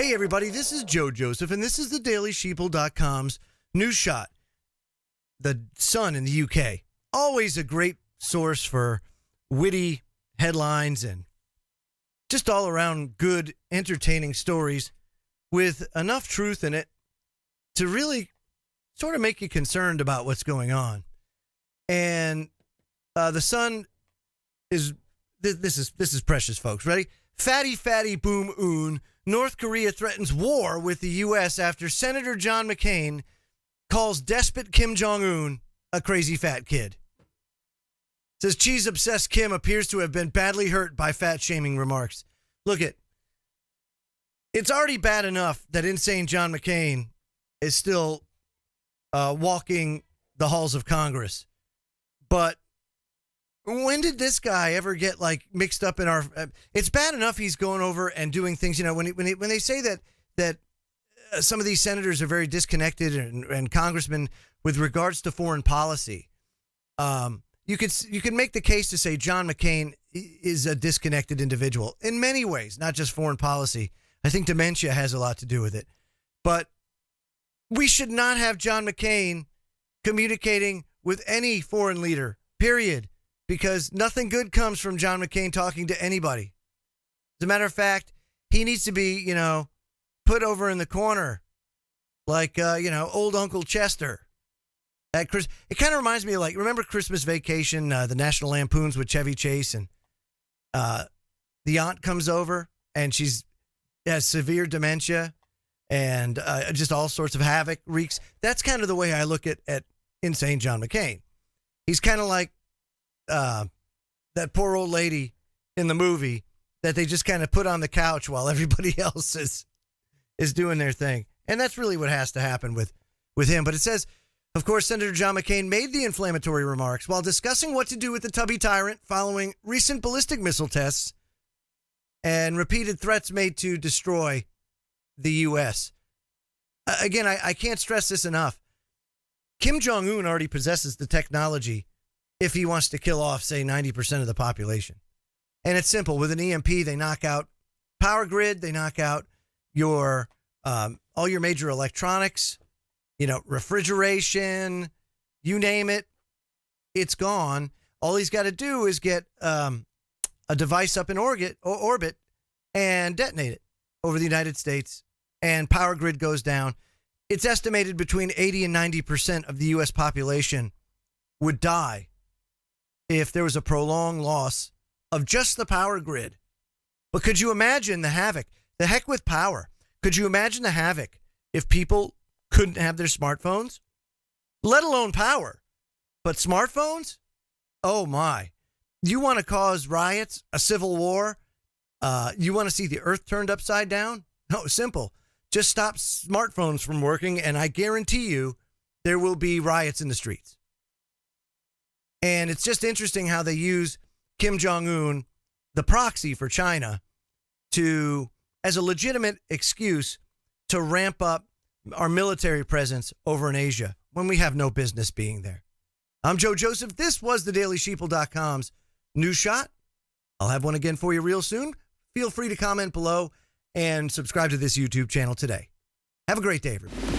Hey, everybody, this is Joe Joseph, and this is the DailySheeple.com's news shot. The Sun in the UK. Always a great source for witty headlines and just all around good, entertaining stories with enough truth in it to really sort of make you concerned about what's going on. And the Sun is, this is precious, folks. Ready? Fatty boom oon. North Korea threatens war with the U.S. after Senator John McCain calls despot Kim Jong Un a crazy fat kid. Says cheese-obsessed Kim appears to have been badly hurt by fat-shaming remarks. Look it's already bad enough that insane John McCain is still walking the halls of Congress. But when did this guy ever get mixed up in our? It's bad enough he's going over and doing things. You know, when they say that some of these senators are very disconnected and congressmen with regards to foreign policy, you could make the case to say John McCain is a disconnected individual in many ways, not just foreign policy. I think dementia has a lot to do with it, but we should not have John McCain communicating with any foreign leader. Period. Because nothing good comes from John McCain talking to anybody. As a matter of fact, he needs to be, put over in the corner like, old Uncle Chester. It kind of reminds me of remember Christmas Vacation, the National Lampoons with Chevy Chase, and the aunt comes over and she has severe dementia and just all sorts of havoc wreaks. That's kind of the way I look at insane John McCain. He's kind of like that poor old lady in the movie that they just kind of put on the couch while everybody else is doing their thing. And that's really what has to happen with him. But it says, of course, Senator John McCain made the inflammatory remarks while discussing what to do with the tubby tyrant following recent ballistic missile tests and repeated threats made to destroy the U.S. Again, I can't stress this enough. Kim Jong Un already possesses the technology if he wants to kill off, say, 90% of the population. And it's simple. With an EMP, they knock out power grid. They knock out your all your major electronics, refrigeration, you name it. It's gone. All he's got to do is get a device up in orbit and detonate it over the United States, and power grid goes down. It's estimated between 80 and 90% of the U.S. population would die if there was a prolonged loss of just the power grid. But could you imagine the havoc? The heck with power. Could you imagine the havoc if people couldn't have their smartphones? Let alone power. But smartphones? Oh my. You want to cause riots, a civil war? You want to see the earth turned upside down? No, simple. Just stop smartphones from working, and I guarantee you there will be riots in the streets. And it's just interesting how they use Kim Jong Un, the proxy for China, as a legitimate excuse to ramp up our military presence over in Asia when we have no business being there. I'm Joe Joseph. This was the DailySheeple.com's news shot. I'll have one again for you real soon. Feel free to comment below and subscribe to this YouTube channel today. Have a great day, everybody.